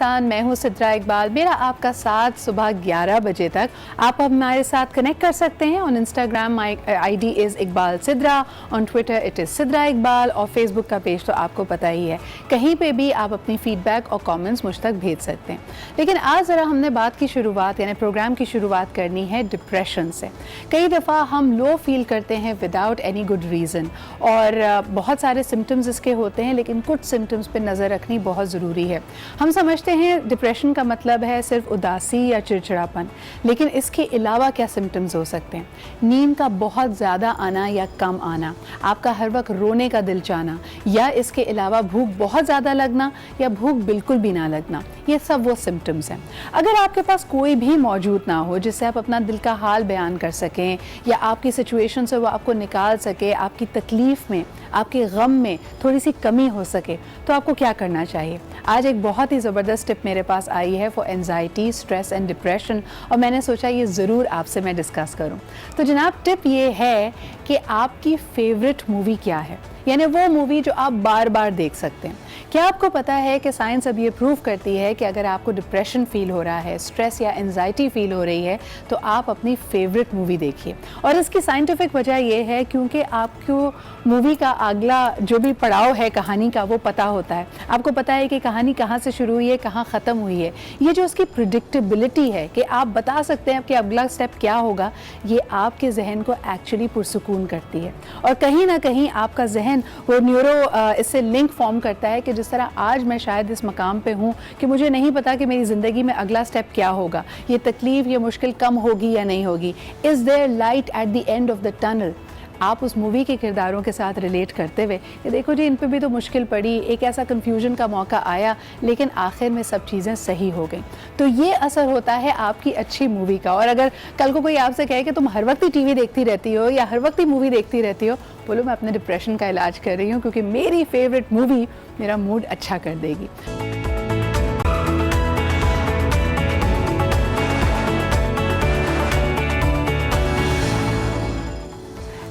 पाकिस्तान। मैं हूँ सिद्रा इकबाल। मेरा आपका साथ सुबह 11 बजे तक आप हमारे साथ कनेक्ट कर सकते हैं। On Instagram my ID is Iqbal Sidra, on Twitter it is Sidra Iqbal, और फेसबुक का पेज तो आपको पता ही है। कहीं पे भी आप अपनी फीडबैक और कमेंट्स मुझ तक भेज सकते हैं। लेकिन आज ज़रा हमने बात की शुरुआत यानी प्रोग्राम की शुरुआत करनी है डिप्रेशन से। कई दफ़ा हम लो फील करते हैं विदाउट एनी गुड रीज़न, और बहुत सारे सिम्टम्स इसके होते हैं, लेकिन कुछ सिम्टम्स पे नज़र रखनी बहुत ज़रूरी है। हम समझते हैं डिप्रेशन का मतलब है सिर्फ उदासी या चिड़चिड़ापन, लेकिन इसके अलावा क्या सिम्टम्स हो सकते हैं? नींद का बहुत ज़्यादा आना या कम आना, आपका हर वक्त रोने का दिल चाहना, या इसके अलावा भूख बहुत ज़्यादा लगना या भूख बिल्कुल भी ना लगना, ये सब वो सिम्टम्स हैं। अगर आपके पास कोई भी मौजूद ना हो जिससे आप अपना दिल का हाल बयान कर सकें या आपकी सिचुएशन से वो आपको निकाल सके, आपकी तकलीफ़ में, आपके गम में थोड़ी सी कमी हो सके, तो आपको क्या करना चाहिए? आज एक बहुत ही ज़बरदस्त टिप मेरे पास आई है for anxiety, stress and depression, और मैंने सोचा ये ज़रूर आपसे मैं डिस्कस करूं। तो जनाब, टिप ये है कि आपकी फेवरेट मूवी क्या है, यानी वो मूवी जो आप बार बार देख सकते हैं। क्या आपको पता है कि साइंस अब ये प्रूव करती है कि अगर आपको डिप्रेशन फील हो रहा है, स्ट्रेस या एंजाइटी फील हो रही है, तो आप अपनी फेवरेट मूवी देखिए। और इसकी साइंटिफिक वजह यह है क्योंकि आपको मूवी का अगला जो भी पड़ाव है कहानी का वो पता होता है। आपको पता है कि कहानी कहाँ से शुरू हुई है, कहाँ ख़त्म हुई है। ये जो उसकी प्रिडिक्टेबिलिटी है कि आप बता सकते हैं कि अगला स्टेप क्या होगा, ये आपके जहन को एक्चुअली पुरसुकून करती है। और कहीं ना कहीं आपका जहन वो इससे लिंक फॉर्म करता है कि जिस तरह आज मैं शायद इस मकाम पे हूँ कि मुझे नहीं पता कि मेरी ज़िंदगी में अगला स्टेप क्या होगा, ये तकलीफ़, ये मुश्किल कम होगी या नहीं होगी। Is there light at the end of the tunnel? आप उस मूवी के किरदारों के साथ रिलेट करते हुए कि देखो जी, इन पे भी तो मुश्किल पड़ी, एक ऐसा कन्फ्यूजन का मौका आया, लेकिन आखिर में सब चीज़ें सही हो गई। तो ये असर होता है आपकी अच्छी मूवी का। और अगर कल को कोई आपसे कहे कि तुम हर वक्त ही टीवी देखती रहती हो या हर वक्त ही मूवी देखती रहती हो, बोलो मैं अपने डिप्रेशन का इलाज कर रही हूँ, क्योंकि मेरी फेवरेट मूवी मेरा मूड अच्छा कर देगी।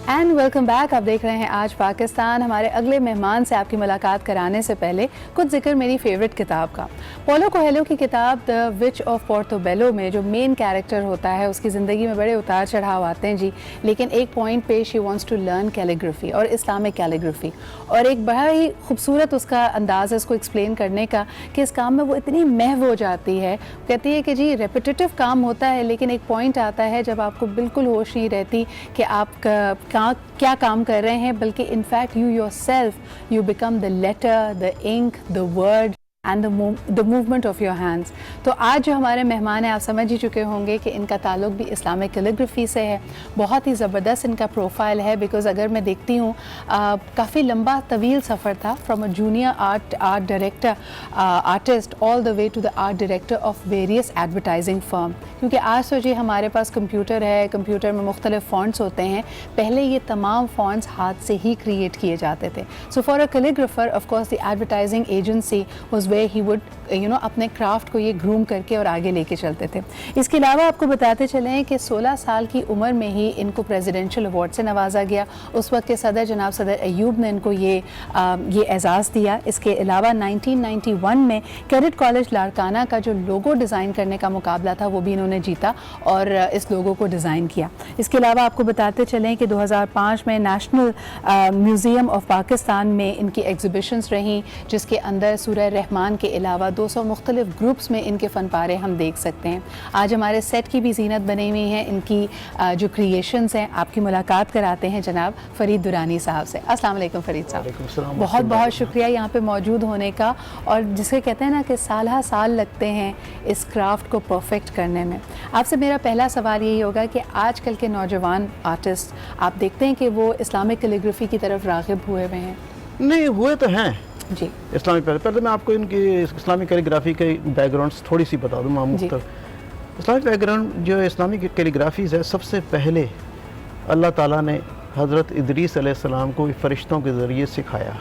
And welcome back. आप देख रहे हैं आज पाकिस्तान। हमारे अगले मेहमान से आपकी मुलाकात कराने से पहले कुछ जिक्र मेरी फेवरेट किताब का। पोलो कोएल्हो की किताब द विच ऑफ पोर्टोबेलो में जो मेन कैरेक्टर होता है, उसकी ज़िंदगी में बड़े उतार चढ़ाव आते हैं जी, लेकिन एक पॉइंट पे she wants to learn calligraphy और इस्लामिक कैलीग्राफी, और एक बड़ा ही खूबसूरत उसका अंदाज़ है इसको एक्सप्लेन करने का कि इस काम में वो इतनी महव हो जाती है। कहती है कि जी रेपिटेटिव काम होता है, लेकिन एक पॉइंट आता है जब आपको बिल्कुल होश नहीं रहती कि आप क्या काम कर रहे हैं, बल्कि in fact you yourself you become the letter, the ink, the word and the movement of your hands. तो आज जो हमारे मेहमान हैं, आप समझ ही चुके होंगे कि इनका ताल्लुक भी इस्लामिक कैलीग्राफी से है। बहुत ही ज़बरदस्त इनका प्रोफाइल है, बिकॉज़ अगर मैं देखती हूँ काफ़ी लंबा तवील सफ़र था from a junior art director artist all the way to the art director of various advertising firm. क्योंकि आज तो जी हमारे पास कंप्यूटर है, कंप्यूटर में मुख्तलिफ फ़ॉन्ट्स होते हैं, पहले ये तमाम फ़ॉन्ट्स हाथ से ही क्रिएट किए जाते थे। So for a calligrapher of course the advertising agency was way he would अपने क्राफ्ट को ये ग्रूम करके और आगे लेके चलते थे। इसके अलावा आपको बताते चलें कि 16 साल की उम्र में ही इनको प्रेसिडेंशियल अवार्ड से नवाजा गया। उस वक्त के सदर जनाब सदर अयूब ने इनको ये एजाज़ दिया। इसके अलावा 1991 में कैडेट कॉलेज लाड़काना का जो लोगो डिज़ाइन करने का मुकाबला था वो भी इन्होंने जीता और इस लोगो को डिज़ाइन किया। इसके अलावा आपको बताते चलें कि 2005 में नेशनल म्यूज़ियम ऑफ पाकिस्तान में इनकी एग्जिबिशंस रहीं, जिसके अंदर सूरह रहमान के अलावा 200 मुख्तलिफ ग्रुप्स में इनके फ़न पारे हम देख सकते हैं। आज हमारे सेट की भी जीनत बनी हुई है इनकी जो क्रिएशंस हैं। आपकी मुलाकात कराते हैं जनाब फरीद दुरानी साहब से। अस्सलाम वालेकुम फरीद साहब, बहुत बहुत शुक्रिया यहाँ पे मौजूद होने का। और जिसे कहते हैं ना कि साल लगते हैं इस क्राफ्ट को परफेक्ट करने में। आपसे मेरा पहला सवाल यही होगा कि आजकल के नौजवान आर्टिस्ट आप देखते हैं कि वो इस्लामिक कैलीग्राफी की तरफ राग़िब हुए हुए हैं? नहीं हुए तो हैं जी। इस्लामिक पहले मैं आपको इनकी इस्लामिक कैलीग्राफी के बैकग्राउंड्स थोड़ी सी बता दूँ मामूल। इस्लामिक बैकग्राउंड जो इस्लामिक कैलीग्राफीज़ है, सबसे पहले अल्लाह ताला ने हज़रत इदरीस अलैहिस्सलाम को फ़रिश्तों के ज़रिए सिखाया।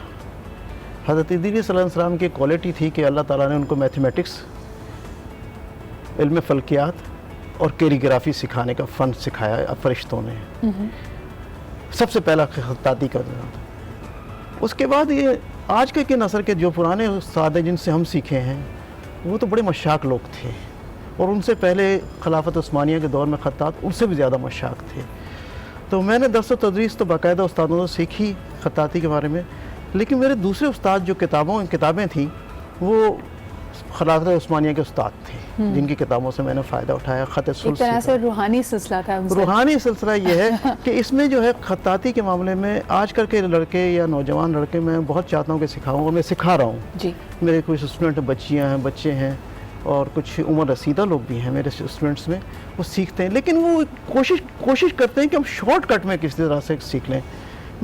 हज़रत इदरीस अलैहिस्सलाम की क्वालिटी थी कि अल्लाह ताला ने उनको मैथमेटिक्स, इल्म फ़ल्कियात और कैलीग्राफी सिखाने का फ़न सिखाया फ़रिश्तों ने। सबसे पहला खत्ताती का था। उसके बाद ये आज के नस्ल के जो पुराने उस्ताद हैं जिनसे हम सीखे हैं, वो तो बड़े मशाक लोग थे, और उनसे पहले खिलाफत उस्मानिया के दौर में खत्तात उनसे भी ज़्यादा मशाक थे। तो मैंने दर्स व तदरीस तो बाकायदा उस्तादों से सीखी खत्ताती के बारे में, लेकिन मेरे दूसरे उस्ताद जो किताबें थीं वो खिलाफत उस्मानिया के उस्ताद थे, जिनकी किताबों से मैंने फ़ायदा उठाया। ख़त एक तरह से रूहानी सिलसिला था उनसे। रूहानी सिलसिला ये है कि इसमें जो है खत्ताती के मामले में आजकल के लड़के या नौजवान लड़के, मैं बहुत चाहता हूँ कि सिखाऊँ, और मैं सिखा रहा हूँ जी। मेरे कुछ स्टूडेंट बच्चियाँ हैं, बच्चे हैं, और कुछ उम्र रसीदा लोग भी हैं मेरे स्टूडेंट्स में, वो सीखते हैं, लेकिन वो कोशिश करते हैं कि हम शॉर्टकट में किसी तरह से सीख लें।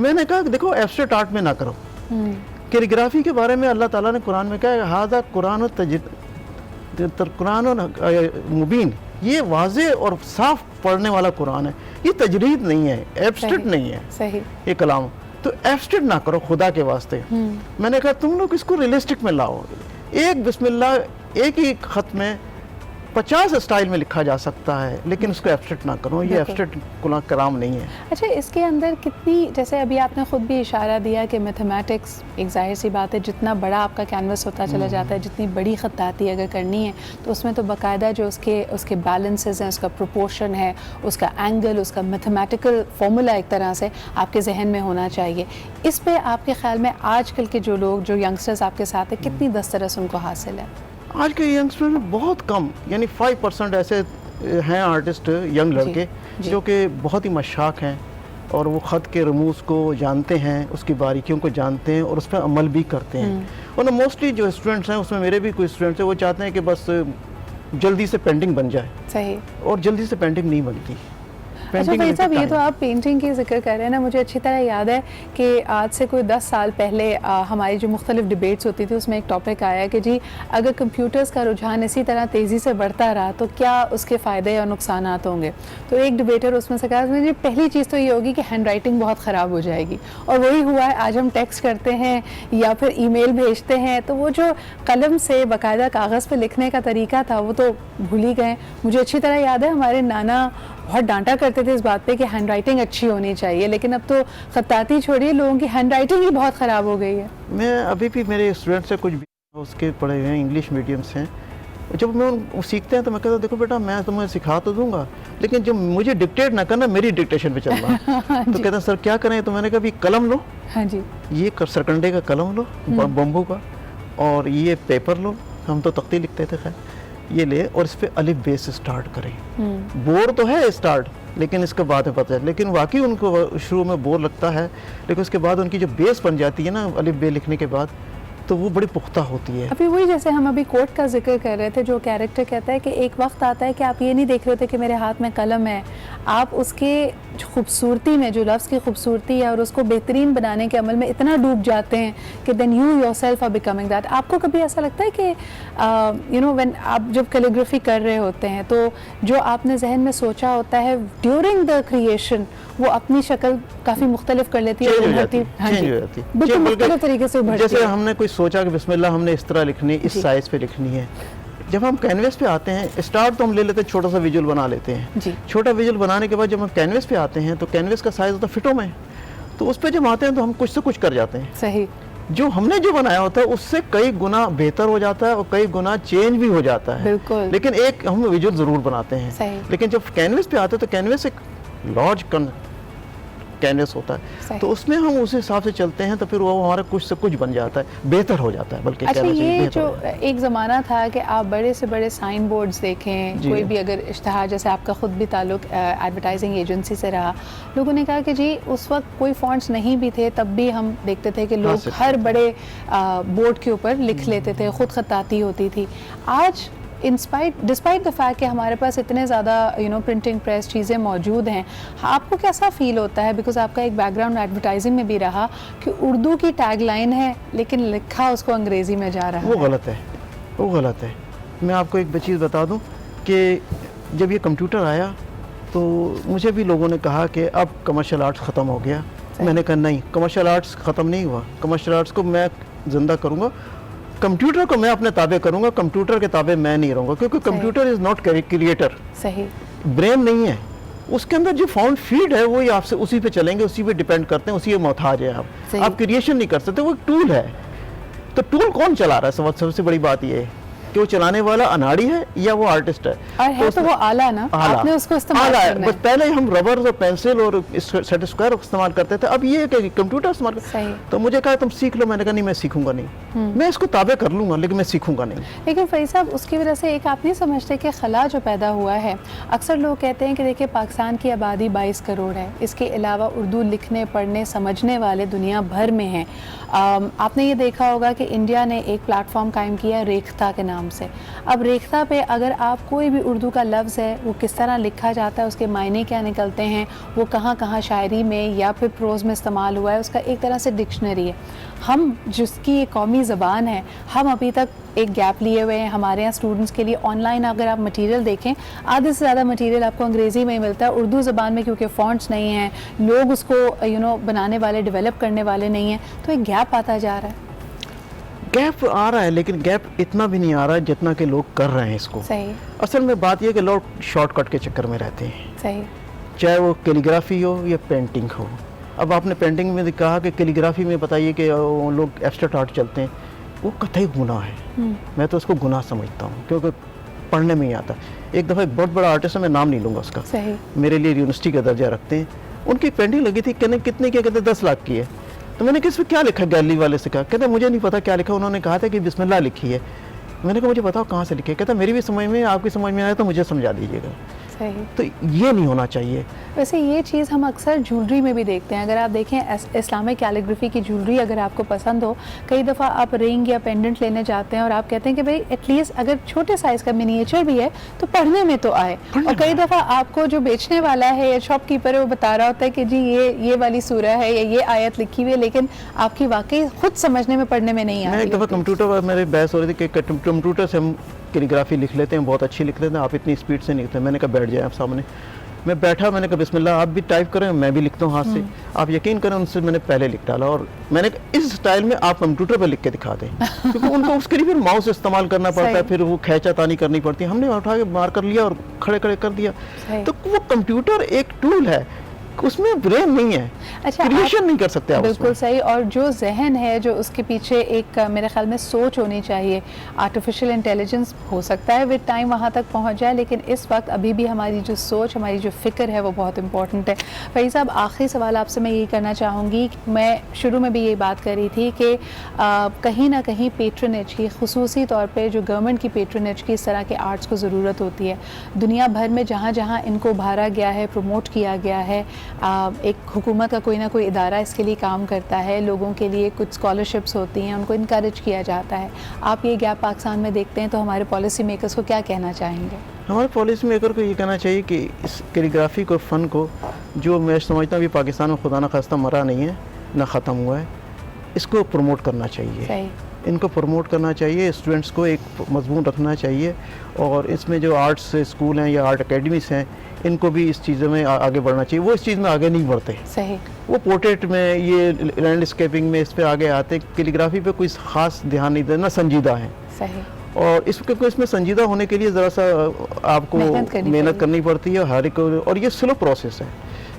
मैंने कहा कि देखो एब्स्ट्रैक्ट आर्ट में ना करो। कैलीग्राफी के बारे में अल्लाह ताला ने कुरान में कहा है, हादा कुरान मुबीन, ये वाज़े और साफ पढ़ने वाला कुरान है, ये तजरीद नहीं है, एब्स्ट्रैक्ट नहीं है। सही। ये कलाम तो एब्स्ट्रैक्ट ना करो खुदा के वास्ते। मैंने कहा तुम लोग इसको रियलिस्टिक में लाओ। एक बिस्मिल्लाह एक ही खत में 50 स्टाइल में लिखा जा सकता है, लेकिन उसको एब्स्ट्रैक्ट ना करो, ये एब्स्ट्रैक्ट कलाम नहीं है। अच्छा, इसके अंदर कितनी, जैसे अभी आपने ख़ुद भी इशारा दिया कि मैथमेटिक्स एक ज़ाहिर सी बात है, जितना बड़ा आपका कैनवस होता चला जाता है, जितनी बड़ी खत्ताती अगर करनी है तो उसमें तो बाकायदा जो उसके बैलेंसेस हैं, उसका प्रोपोर्शन है, उसका एंगल, उसका मैथमेटिकल फार्मूला एक तरह से आपके जहन में होना चाहिए। इस पे आपके ख्याल में आजकल के जो लोग, जो यंगस्टर्स आपके साथ हैं, कितनी दस्तरस उनको हासिल है? आज के यंगस्टर में बहुत कम, यानी 5% ऐसे हैं आर्टिस्ट, यंग लड़के जो कि बहुत ही मशाक हैं, और वो ख़त के रमूज़ को जानते हैं, उसकी बारीकियों को जानते हैं, और उस पर अमल भी करते हैं। और मोस्टली जो स्टूडेंट्स हैं, उसमें मेरे भी कुछ स्टूडेंट्स हैं, वो चाहते हैं कि बस जल्दी से पेंटिंग बन जाए। सही। और जल्दी से पेंटिंग नहीं बनती। अच्छा भाई साहब, ये तो आप पेंटिंग की जिक्र कर रहे हैं ना, मुझे अच्छी तरह याद है कि आज से कोई 10 साल पहले हमारी जो मुख्तलिफ डिबेट्स होती थी उसमें एक टॉपिक आया कि जी अगर कंप्यूटर्स का रुझान इसी तरह तेज़ी से बढ़ता रहा तो क्या उसके फ़ायदे या नुकसानात होंगे। तो एक डिबेटर उसमें से कहा जी पहली चीज़ तो ये होगी कि हैंड राइटिंग बहुत ख़राब हो जाएगी, और वही हुआ है। आज हम टेक्स्ट करते हैं या फिर ईमेल भेजते हैं तो वो जो कलम से बाकायदा कागज़ पर लिखने का तरीका था वो तो भूल ही गए। मुझे अच्छी तरह याद है हमारे नाना बहुत डांटा करते थे इस बात पे कि हैंड राइटिंग अच्छी होनी चाहिए, लेकिन अब तो खत्ताती छोड़िए, लोगों की हैंड राइटिंग ही बहुत ख़राब हो गई है। मैं अभी भी मेरे स्टूडेंट से कुछ भी उसके पढ़े हुए हैं, इंग्लिश मीडियम से हैं, जब मैं उन सीखते हैं तो मैं कहता हूँ देखो बेटा मैं तुम्हें सिखा तो दूंगा, लेकिन जब मुझे डिक्टेट ना करना, मेरी डिक्टेशन पे चलना। तो कहते हैं सर क्या करें, तो मैंने कहा भी कलम लो। हाँ जी। ये सरकंडे का कलम लो, बम्बू का, और ये पेपर लो, हम तो तख्ती लिखते थे खैर, ये ले, और इस पे अलिफ बे से स्टार्ट करें। बोर तो है स्टार्ट, लेकिन इसके बाद में पता है, लेकिन वाकई उनको शुरू में बोर लगता है, लेकिन उसके बाद उनकी जो बेस बन जाती है ना अलिफ बे लिखने के बाद, तो वो बड़ी पुख्ता होती है। अभी वही जैसे हम अभी कोट का जिक्र कर रहे थे, जो कैरेक्टर कहता है कि एक वक्त आता है कि आप ये नहीं देख रहे होते कि मेरे हाथ में कलम है, आप उसके खूबसूरती में, जो लफ्ज़ की खूबसूरती है और उसको बेहतरीन बनाने के अमल में इतना डूब जाते हैं कि then you yourself are becoming that. आपको कभी ऐसा लगता है कि यू नो व्हेन आप जब कैलीग्राफी कर रहे होते हैं तो जो आपने जहन में सोचा होता है ड्यूरिंग द क्रिएशन वो अपनी शक्ल काफ़ी मुख्तलिफ कर लेती है, बिल्कुल मुख्तलिफ तरीके से उभरती है। जैसे हमने कोई सोचा कि बिस्मिल्लाह हमने इस तरह लिखनी, इस साइज़ पे लिखनी है, जब हम कैनवस पे आते हैं स्टार्ट तो हम ले लेते हैं, छोटा सा विजुअल बना लेते हैं। छोटा विजुअल बनाने के बाद जब हम कैनवस पे आते हैं तो कैनवस का साइज़ होता है फिटों में, तो उस पर जब आते हैं तो हम कुछ से कुछ कर जाते हैं। सही। जो हमने जो बनाया होता है उससे कई गुना बेहतर हो जाता है और कई गुना चेंज भी हो जाता है। बिल्कुल। लेकिन एक हम विजुअल ज़रूर बनाते हैं। सही। लेकिन जब कैनवस पे आते हैं तो कैनवस एक लार्ज कैनवस होता है, तो उसमें हम उस हिसाब से चलते हैं तो फिर वो हमारा कुछ से कुछ बन जाता है, बेहतर हो जाता है। बल्कि अच्छा, ये जो एक ज़माना था कि आप बड़े से बड़े साइन बोर्ड्स देखें, कोई भी अगर इश्तहार, जैसे आपका ख़ुद भी ताल्लुक एडवर्टाइजिंग एजेंसी से रहा, लोगों ने कहा कि जी उस वक्त कोई फॉन्ट्स नहीं भी थे, तब भी हम देखते थे कि लोग हर बड़े बोर्ड के ऊपर लिख लेते थे, ख़ुद खत्ताती होती थी। आज डिस्पाइट द फैक्ट कि हमारे पास इतने ज़्यादा प्रिंटिंग प्रेस चीज़ें मौजूद हैं, आपको कैसा फ़ील होता है, बिकॉज आपका एक बैकग्राउंड एडवर्टाइजिंग में भी रहा, कि उर्दू की टैग लाइन है लेकिन लिखा उसको अंग्रेज़ी में जा रहा है? वो गलत है, वो गलत है। मैं आपको एक चीज़ बता दूं कि जब ये कंप्यूटर आया तो मुझे भी लोगों ने कहा कि अब कमर्शियल आर्ट्स ख़त्म हो गया। मैंने कहा नहीं, कमर्शियल आर्ट्स ख़त्म नहीं हुआ, कमर्शियल आर्ट्स को मैं ज़िंदा करूँगा, कंप्यूटर को मैं अपने ताबे करूंगा, कंप्यूटर के ताबे मैं नहीं रहूंगा, क्योंकि कंप्यूटर इज नॉट क्रिएटर। सही। ब्रेन नहीं है, उसके अंदर जो फाउंड फीड है वो आपसे उसी पे चलेंगे, उसी पे डिपेंड करते हैं, उसी पे मोहताज है आप क्रिएशन नहीं कर सकते, वो एक टूल है। तो टूल कौन चला रहा है, सबसे बड़ी बात ये है। कि वो चलाने वाला अनाड़ी है या वो आर्टिस्ट है। और है तो वो आला ना, आपने उसको इस्तेमाल आला है। करना बस है। पहले हम रबर और पेंसिल और सेट स्क्वायर इस्तेमाल करते थे, अब ये है कि कंप्यूटर इस्तेमाल सही। तो मुझे कहा तुम सीख लो, मैंने कहा नहीं मैं सीखूंगा नहीं, मैं इसको ताबे कर लूंगा लेकिन मैं सीखूंगा नहीं। लेकिन फरीद साहब, उसकी वजह से एक आप नहीं समझते कि खला जो पैदा हुआ है, अक्सर लोग कहते हैं कि देखिए पाकिस्तान की आबादी 22 करोड़ है, इसके अलावा उर्दू लिखने पढ़ने समझने वाले दुनिया भर में हैं। आपने ये देखा होगा कि इंडिया ने एक प्लेटफॉर्म कायम किया रेख्ता के नाम से। अब रेख्ता पे अगर आप कोई भी उर्दू का लफ्ज़ है वो किस तरह लिखा जाता है, उसके मायने क्या निकलते हैं, वो कहाँ कहाँ शायरी में या फिर प्रोज़ में इस्तेमाल हुआ है, उसका एक तरह से डिक्शनरी है। हम जिसकी ये कौमी ज़बान है, हम अभी तक एक गैप लिए हुए हैं। हमारे यहाँ स्टूडेंट्स के लिए ऑनलाइन अगर आप मटेरियल देखें, आधे से ज़्यादा मटेरियल आपको अंग्रेज़ी में ही मिलता है। उर्दू ज़बान में क्योंकि फ़ॉन्ट्स नहीं हैं, लोग उसको बनाने वाले, डेवलप करने वाले नहीं हैं, तो एक गैप आता जा रहा है। गैप आ रहा है लेकिन गैप इतना भी नहीं आ रहा है जितना कि लोग कर रहे हैं इसको। सही। असल में बात यह कि लोग शॉर्टकट के चक्कर में रहते हैं, सही। चाहे वो कैलीग्राफी हो या पेंटिंग हो। अब आपने पेंटिंग में कहा कि कैलीग्राफी में बताइए कि वो लोग एब्स्ट्रैक्ट आर्ट चलते हैं, वो कतई गुनाह है। मैं तो उसको गुनाह समझता हूँ क्योंकि पढ़ने में ही आता। एक दफ़ा एक बहुत बड़ा आर्टिस्ट है, मैं नाम नहीं लूँगा उसका, सही। मेरे लिए यूनिवर्सिटी का दर्जा रखते हैं, उनकी पेंटिंग लगी थी, कहने कितने की, कहते 10 लाख की है। तो मैंने किस पे क्या लिखा, गैलरी वाले से कहा, कहते मुझे नहीं पता क्या लिखा, उन्होंने कहा था कि बिस्मिल्लाह लिखी है। मैंने कहा मुझे बताओ कहाँ से लिखी है, कहता मेरी भी समझ में, आपकी समझ में आए तो मुझे समझा दीजिएगा। सही। तो ये नहीं होना चाहिए। वैसे ये चीज़ हम अक्सर ज्वेलरी में भी देखते हैं। अगर आप देखें इस्लामिक कैलीग्राफी की ज्वेलरी अगर आपको पसंद हो, कई दफ़ा आप रिंग या पेंडेंट लेने जाते हैं और आप कहते हैं कि भाई एटलीस्ट अगर छोटे साइज़ का मिनिएचर भी है तो पढ़ने में तो आए। और कई दफ़ा आपको जो बेचने वाला है या शॉपकीपर है वो बता रहा होता है कि जी ये वाली सूरह है या ये आयत लिखी हुई है, लेकिन आपकी वाकई खुद समझने में पढ़ने में नहीं आ रही। मैं एक दफ़ा कंप्यूटर पर मेरी बहस हो रही थी कि कंप्यूटर से हम कैलीग्राफी लिख लेते हैं, बहुत अच्छी लिख लेते हैं, आप इतनी स्पीड से नहीं लिखते। मैंने कहा बैठ जाए आप सामने। मैं बैठा, मैंने कहा बिस्मिल्लाह, आप भी टाइप करें, मैं भी लिखता हूँ हाथ से। आप यकीन करें उनसे मैंने पहले लिख डाला और मैंने कहा इस स्टाइल में आप कंप्यूटर पर लिख के दिखा दें क्योंकि उनको उसके लिए फिर माउस इस्तेमाल करना पड़ता है, फिर वो खींचातानी करनी पड़ती है। हमने उठा के मार कर लिया और खड़े खड़े कर दिया। तो वो कंप्यूटर एक टूल है, उसमें ब्रेन नहीं है। अच्छा, क्रिएशन नहीं कर सकते आप बिल्कुल सही। और जो जहन है, जो उसके पीछे एक मेरे ख्याल में सोच होनी चाहिए। आर्टिफिशियल इंटेलिजेंस हो सकता है विद टाइम वहाँ तक पहुँच जाए, लेकिन इस वक्त अभी भी हमारी जो सोच, हमारी जो फ़िक्र है वो बहुत इंपॉर्टेंट है। फरीद साहब, आखिरी सवाल आपसे मैं यही करना चाहूँगी, मैं शुरू में भी यही बात कर रही थी कि कहीं ना कहीं पेट्रनेज की, खुसूसी तौर पर जो गवर्नमेंट की पेट्रनेज की इस तरह के आर्ट्स को ज़रूरत होती है। दुनिया भर में जहाँ जहाँ इनको उभारा गया है, प्रमोट किया गया है, एक हुकूमत का कोई ना कोई इदारा इसके लिए काम करता है, लोगों के लिए कुछ स्कॉलरशिप्स होती हैं, उनको इनकरेज किया जाता है। आप ये गैप पाकिस्तान में देखते हैं तो हमारे पॉलिसी मेकर्स को क्या कहना चाहेंगे? हमारे पॉलिसी मेकर को ये कहना चाहिए कि इस कैलीग्राफी को, फ़न को, जो मैं समझता हूँ अभी पाकिस्तान में खुदा न खास्ता मरा नहीं है, ना ख़त्म हुआ है, इसको प्रमोट करना चाहिए। सही। इनको प्रमोट करना चाहिए, स्टूडेंट्स को एक मजमून रखना चाहिए और इसमें जो आर्ट्स स्कूल हैं या आर्ट अकेडमीज हैं, इनको भी इस चीज़ों में आगे बढ़ना चाहिए। वो इस चीज़ में आगे नहीं बढ़ते। सही। वो पोर्ट्रेट में, ये लैंडस्केपिंग में इस पे आगे आते, कैलीग्राफी पे कोई ख़ास ध्यान नहीं देना, संजीदा है। सही। और इसमें संजीदा होने के लिए ज़रा सा आपको मेहनत करनी पड़ती है हर एक, और ये स्लो प्रोसेस है।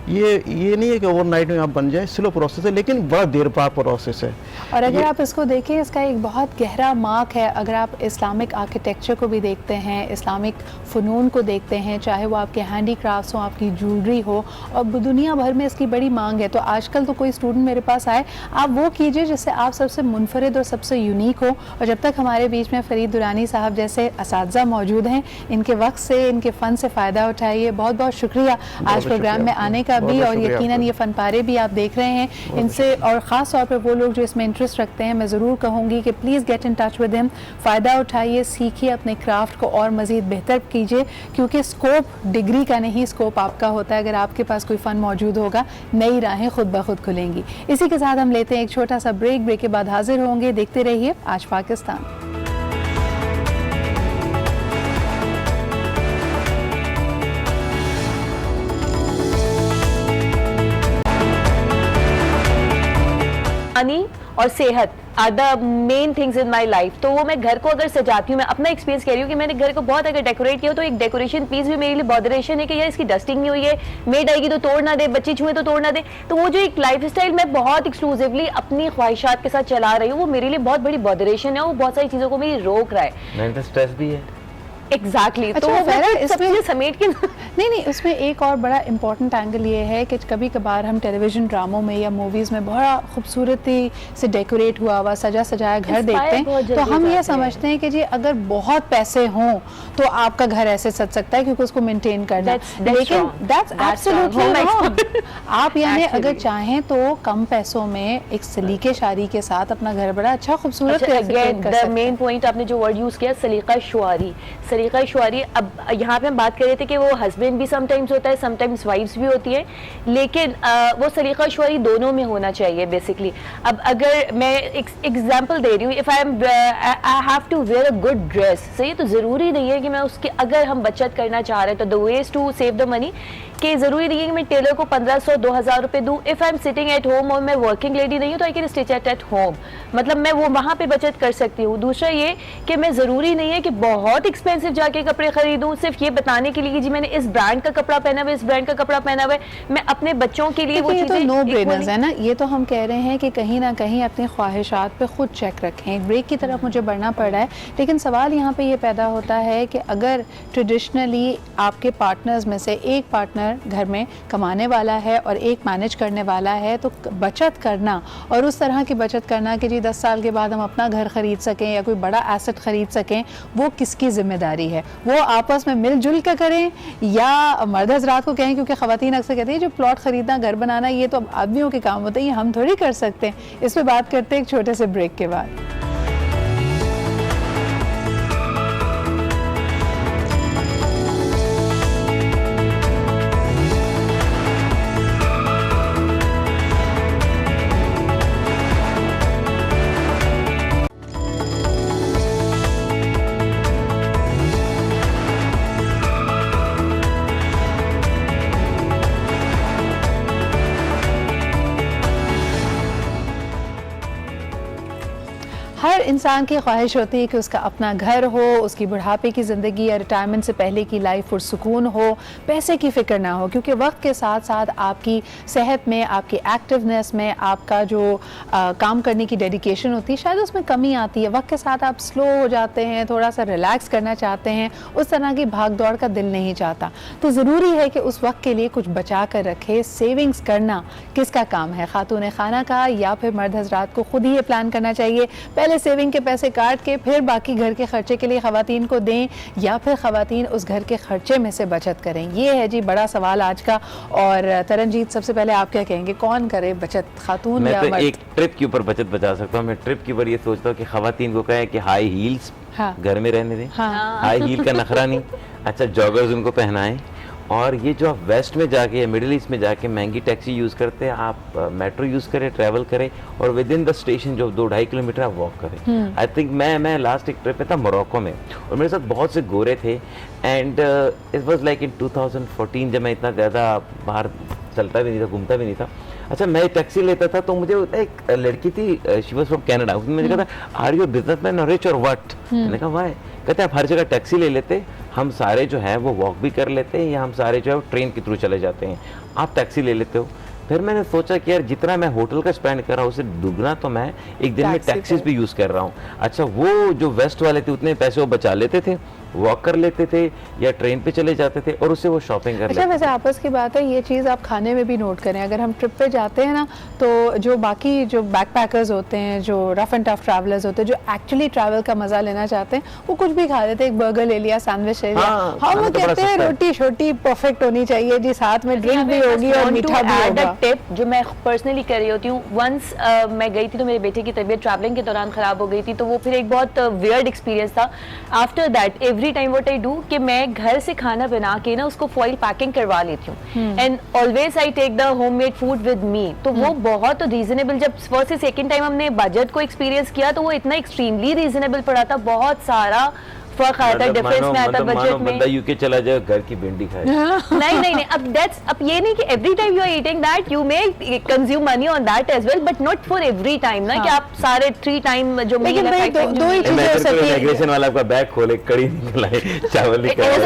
ये नहीं है कि ओवरनाइट में आप बन जाए, स्लो प्रोसेस है लेकिन बड़ा देर पा प्रोसेस है। और अगर आप इसको देखें, इसका एक बहुत गहरा मार्क है। अगर आप इस्लामिक आर्किटेक्चर को भी देखते हैं, इस्लामिक फ़नून को देखते हैं, चाहे वो आपके हैंडीक्राफ्ट्स हो, आपकी ज्वेलरी हो, और दुनिया भर में इसकी बड़ी मांग है। तो आजकल तो कोई स्टूडेंट मेरे पास आए, आप वो कीजिए जिससे आप सबसे मुनफरिद और सबसे यूनिक हो। और जब तक हमारे बीच में फ़रीद दुरानी साहब जैसे असातिज़ा मौजूद हैं, इनके वक्त से, इनके फ़न से फ़ायदा उठाइए। बहुत बहुत शुक्रिया आज प्रोग्राम में आने का भी, और यकीनन ये फ़न पारे भी आप देख रहे हैं इनसे, और ख़ास तौर पर वो लोग जो इसमें इंटरेस्ट रखते हैं, मैं ज़रूर कहूँगी कि please get in touch with him, फ़ायदा उठाइए, सीखिए, अपने क्राफ्ट को और मज़ीद बेहतर कीजिए, क्योंकि स्कोप डिग्री का नहीं, स्कोप आपका होता है। अगर आपके पास कोई फ़न मौजूद होगा, नई राहें खुद ब खुद खुलेंगी। इसी के साथ हम लेते हैं एक छोटा सा ब्रेक के बाद हाजिर होंगे। देखते रहिए आज पाकिस्तान। और सेहत are the main things in my life. तो वो मैं घर को अगर सजाती हूँ, मैं अपना एक्सपीरियंस कह रही हूँ कि मैंने घर को बहुत अगर डेकोरेट किया तो एक डेकोरेशन पीस भी मेरे लिए बॉदरेशन है कि यार इसकी डस्टिंग नहीं हुई है, मेड आएगी तो तोड़ ना दे, बच्चे छुए तो तोड़ ना दे। तो वो जो एक लाइफ स्टाइल मैं बहुत एक्सक्लूसिवली अपनी ख्वाहिशात के साथ चला रही हूँ, वो मेरे लिए बहुत बड़ी बॉदरेशन है, वो बहुत सारी चीजों को मेरी रोक रहा है। स्ट्रेस भी है। एग्जैक्टली। अच्छा, तो वो इसमें सब चीजें समेट के नहीं, उसमें एक और बड़ा इम्पॉर्टेंट एंगल ये है कि कभी कभार हम टेलीविजन ड्रामों में या मूवीज़ में बड़ा खूबसूरती से डेकोरेट हुआ हुआ सजा सजाया घर देखते हैं, तो हम ये समझते हैं कि जी अगर बहुत पैसे हों तो आपका घर ऐसे सज सकता है क्योंकि उसको मेंटेन करना, लेकिन दैट्स एब्सोल्युटली रॉन्ग। आप यानी अगर चाहें तो कम पैसों में एक सलीके शारी के साथ अपना घर बड़ा अच्छा खूबसूरत द मेन पॉइंट आपने जो वर्ड यूज किया, सलीका शुआरी। सलीका शुआरी, अब यहाँ पे हम बात कर रहे थे कि वो हस्बैंड भी समटाइम्स होता है, समटाइम्स वाइफ्स भी होती है, लेकिन वो सलीका शुआरी दोनों में होना चाहिए बेसिकली। अब अगर मैं एग्जांपल दे रही हूँ, if I have to wear a good dress, सही, तो जरूरी नहीं है कि मैं उसके, अगर हम बचत करना चाह रहे हैं तो the ways to save the money, कि जरूरी नहीं है कि मैं टेलर को 1500-2000 रुपए दूं। If I am sitting at home और मैं वर्किंग लेडी नहीं हूँ तो I can stitch at home, मतलब मैं वो वहां पे बचत कर सकती हूँ। दूसरा ये कि मैं जरूरी नहीं है कि बहुत एक्सपेंसिव जाके कपड़े खरीदूं सिर्फ ये बताने के लिए कि जी मैंने इस ब्रांड का कपड़ा पहना हुआ है, इस ब्रांड का कपड़ा पहना हुआ है। मैं अपने बच्चों के लिए वो ये तो चीजें नो ब्रेनर्स है ना। ये तो हम कह रहे हैं कि कहीं ना कहीं अपनी ख्वाहिशात पे खुद चेक रखें। ब्रेक की तरफ मुझे बढ़ना पड़ रहा है, लेकिन सवाल यहाँ पे ये पैदा होता है कि अगर ट्रेडिशनली आपके पार्टनर्स में से एक पार्टनर घर में कमाने वाला है और एक मैनेज करने वाला है, तो बचत करना और उस तरह की बचत करना कि जी 10 साल के बाद हम अपना घर खरीद सकें या कोई बड़ा एसेट खरीद सकें, वो किसकी जिम्मेदारी है? वो आपस में मिलजुल कर करें या मर्द हजरात को कहें? क्योंकि ख़वातीन अक्सर कहती हैं जो प्लॉट खरीदना, घर बनाना, ये तो आदमियों के काम होते हैं, ये हम थोड़ी कर सकते हैं। इस पर बात करते हैं एक छोटे से ब्रेक के बाद। हर इंसान की ख्वाहिश होती है कि उसका अपना घर हो, उसकी बुढ़ापे की ज़िंदगी या रिटायरमेंट से पहले की लाइफ पुरसुकून हो, पैसे की फ़िक्र ना हो, क्योंकि वक्त के साथ साथ आपकी सेहत में, आपकी एक्टिवनेस में, आपका जो काम करने की डेडिकेशन होती है शायद उसमें कमी आती है। वक्त के साथ आप स्लो हो जाते हैं, थोड़ा सा रिलैक्स करना चाहते हैं, उस तरह की भाग दौड़ का दिल नहीं चाहता। तो ज़रूरी है कि उस वक्त के लिए कुछ बचा कर रखे। सेविंग्स करना किसका काम है, खातून खाना का या फिर मर्द हजरात को खुद ही ये प्लान करना चाहिए? पहले सेविंग के पैसे काट के फिर बाकी घर के खर्चे के लिए खवातीन को दें, या फिर खवातीन उस घर के खर्चे में से बचत करें? ये है जी बड़ा सवाल आज का। और तरनजीत, सबसे पहले आप क्या कहेंगे, कौन करे बचत, खातून या मर्द? मैं तो एक ट्रिप के ऊपर बचत बचा सकता हूँ। मैं ट्रिप के ऊपर ये सोचता हूँ कि खवातीन को कहें कि हाई हील्स घर में रहने दें, हाई हील का नखरा नहीं, अच्छा जॉगर्स उनको पहनाएं। और ये जो आप वेस्ट में जाके या मिडिल ईस्ट में जाके महंगी टैक्सी यूज़ करते हैं, आप मेट्रो यूज़ करें, ट्रैवल करें और विद इन द स्टेशन जो 2-2.5 किलोमीटर आप वॉक करें। आई थिंक मैं लास्ट एक ट्रिप पे था मोरक्को में और मेरे साथ बहुत से गोरे थे and it was like in 2014 जब मैं इतना ज़्यादा बाहर चलता भी नहीं था, घूमता भी नहीं था। अच्छा, मैं टैक्सी लेता था तो मुझे एक लड़की थी, शी वाज फ्रॉम कनाडा, उसने मुझे कहा था आर यू बिजनेसमैन और रिच और व्हाट? मैंने कहा व्हाई? कहते आप हर जगह टैक्सी ले लेते, हम सारे जो है वो वॉक भी कर लेते हैं या हम सारे जो है वो ट्रेन के थ्रू चले जाते हैं, आप टैक्सी ले लेते हो। फिर मैंने सोचा कि यार जितना मैं होटल का स्पेंड कर रहा हूँ उससे दुगना तो मैं एक दिन में टैक्सीज भी यूज़ कर रहा हूँ। अच्छा, वो जो वेस्ट वाले थे उतने पैसे वो बचा लेते थे, वॉक कर लेते थे या ट्रेन पे चले जाते थे और उससे वो शॉपिंग कर लेते थे। वैसे आपस की बात है, ये चीज़ आप खाने में भी नोट करें। अगर हम ट्रिप पे जाते हैं ना, तो जो बाकी जो बैकपैकर्स होते हैं, जो रफ एंड टफ ट्रैवलर्स होते हैं, जो एक्चुअली ट्रैवल का मजा लेना चाहते हैं, वो कुछ भी खा लेते हैं, एक बर्गर ले लिया, सैंडविच ले लिया। हम कहते हैं रोटी छोटी परफेक्ट होनी चाहिए जी, साथ में ड्रिंक भी होगी और मीठा भी होगा। टिप जो मैं पर्सनली कर रही होती हूँ, वंस मैं गई थी तो मेरे बेटे की तबीयत ट्रैवलिंग के दौरान खराब हो गई थी, तो वो फिर एक बहुत वियर्ड एक्सपीरियंस था। After that every time what I do कि मैं घर से खाना बना के ना उसको फॉइल पैकिंग करवा लेती हूँ and always I take the homemade food with me. तो वो बहुत रीजनेबल, जब फर्स्ट से सेकंड टाइम हमने बजट को एक्सपीरियंस किया तो वो इतना एक्सट्रीमली रीजनेबल पड़ा था। बहुत सारा फर्क आता है, डिफरेंस में आता है बजट में। बंदा यूके चला जाए घर की भिंडी खाए। नहीं अब ये नहीं कि every time you are eating that, you may consume money on that as well, but not for every time ना कि आप सारे 3 टाइम जो लेकिन भाई दो ही चीजें हो सकती है। एग्रेशन वाला आपका बैग खोले, कड़ी निकलाए, चावल निकलाए,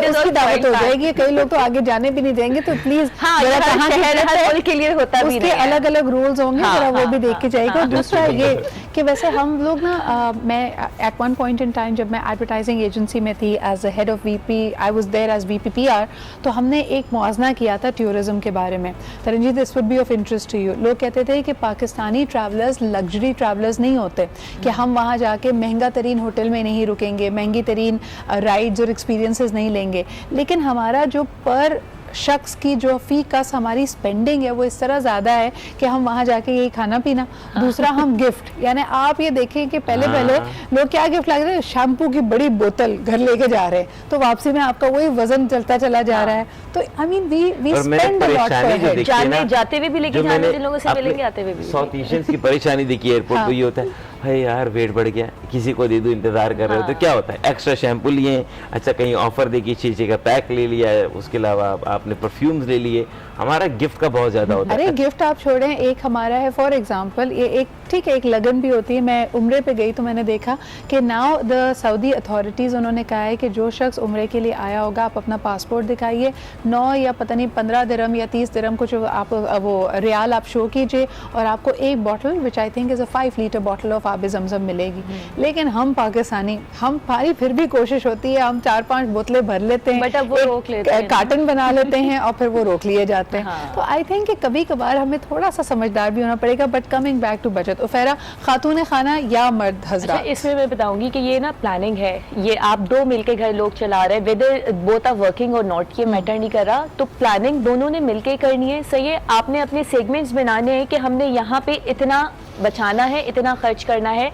उसकी दावत हो जाएगी। कई लोग तो आगे जाने भी नहीं देंगे, तो प्लीज हर के लिए होता भी उसके अलग अलग रूल्स होंगे, जरा वो भी देख के जाएगा। दूसरा ये कि वैसे हम लोग ना, मैं at one point in time जब मैं एडवर्टाइजिंग एजेंसी में थी as a head of VP, I was there as VP PR, तो हमने एक मुआवजा किया था टूरिज्म के बारे में। Taranjeet, this would be of interest to you. लोग कहते थे कि पाकिस्तानी ट्रैवलर्स लग्जरी ट्रैवलर्स नहीं होते, कि हम वहाँ जाके महंगा तरीन होटल में नहीं रुकेंगे, महंगी तरीन राइड्स और एक्सपीरियंसेस नहीं लेंगे, लेकिन हमारा जो पर शख्स की जो फी कस हमारी स्पेंडिंग है वो इस तरह ज़्यादा है कि हम वहाँ जाके यही खाना पीना। दूसरा हम गिफ्ट, यानी आप ये देखें कि पहले लोग क्या गिफ्ट ला रहे हैं, शैम्पू की बड़ी बोतल घर लेके जा रहे हैं, तो वापसी में आपका वही वजन चलता चला जा रहा है। तो I mean we spend a lot for head, जाते हुए भी लेके जाने लोगों से मिलेंगे, आते हुए भी। साउथ एशियंस की परेशानी देखिए एयरपोर्ट पे ये होता है, भाई यार वेट बढ़ गया, किसी को दे दो, इंतजार कर रहे हो, तो क्या होता है एक्स्ट्रा शैम्पू लिए, अच्छा कहीं ऑफर देखिए शीशे का पैक ले लिया है, उसके अलावा आपने परफ्यूम्स ले लिए। हमारा गिफ्ट का बहुत ज्यादा होता है। अरे गिफ्ट आप छोड़ें, एक हमारा है फॉर एग्जांपल, ये एक ठीक है, एक लगन भी होती है। मैं उम्रे पे गई तो मैंने देखा कि नाउ द सऊदी अथॉरिटीज़ उन्होंने कहा है कि जो शख्स उम्रे के लिए आया होगा, आप अपना पासपोर्ट दिखाइए, 9 या पता नहीं 15 दिरहम या 30 दिरहम कुछ आप वो रियाल आप शो कीजिए, और आपको एक bottle which I think is a 5 litre bottle of आब ज़मज़म मिलेगी। लेकिन हम पाकिस्तानी, हमारी फिर भी कोशिश होती है, हम 4-5 बोतलें भर लेते हैं, बट अब वो रोक लेते हैं, कार्टन बना लेते हैं और फिर वो रोक लिए जाते हैं। तो आई थिंक कि कभी कभार हमें थोड़ा सा समझदार भी होना पड़ेगा। But coming back to budget, उफेरा खातून खाना या मर्द हजरा? अच्छा, इसमें मैं बताऊंगी कि ये ना प्लानिंग है, ये आप 2 मिलके घर लोग चला रहे हैं, वेदर बोथ आर वर्किंग और नॉट, ये मैटर नहीं कर रहा, तो प्लानिंग दोनों ने मिलके करनी है। सही है, आपने अपने सेगमेंट्स बनाने हैं कि हमने यहाँ पे इतना बचाना है, इतना खर्च करना है,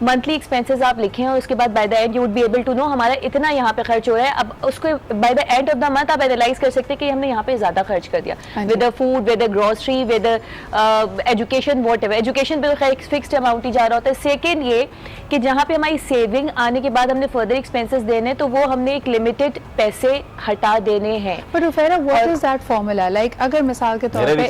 मंथली एक्सपेंसेस आप लिखें, और उसके बाद by the end you would be able to know हमारा इतना यहाँ पे खर्च हो रहा है। अब उसको bye the end of the month आप एनालाइज कर सकते हैं कि हमने यहाँ पे ज्यादा खर्च कर दिया, with food, with grocery, with education, what ever. Education पे एक फिक्स्ड अमाउंट ही जा रहा होता है। सेकेंड ये कि जहाँ पे हमारी सेविंग आने के बाद हमने फर्दर एक्सपेंसेस देने, तो वो हमने एक लिमिटेड पैसे हटा देने हैं। बट उफेरा what is that formula? Like अगर मिसाल के तौर पे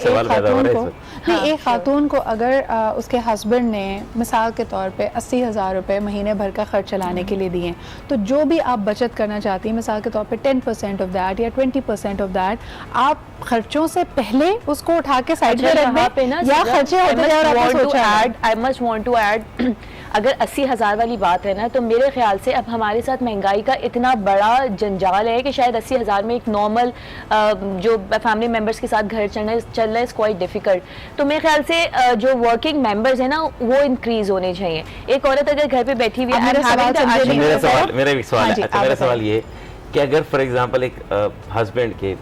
एक खातून को अगर उसके हस्बैंड ने मिसाल के तौर पे 80,000 रुपये महीने भर का खर्च चलाने के लिए दिए, तो जो भी आप बचत करना चाहती हैं, मिसाल के तौर पे 10% ऑफ दैट या 20% ऑफ दैट आप खर्चों से पहले उसको उठा के साइड में रख दें, या खर्चे होते जाए। और आपने सोचा I must want to add, अगर 80,000 वाली बात है ना, तो मेरे ख्याल से अब हमारे साथ महंगाई का इतना बड़ा जंजाल है कि शायद 80,000 में एक नॉर्मल जो फैमिली मेंबर्स के साथ घर चल रहा है इज क्वाइट डिफिकल्ट। तो मेरे ख्याल से जो वर्किंग मेंबर्स हैं ना, वो इंक्रीज होने चाहिए। एक औरत अगर घर पे बैठी हुई है, मेरा सवाल ये कि अगर फॉर एग्जांपल एक हस्बैंड के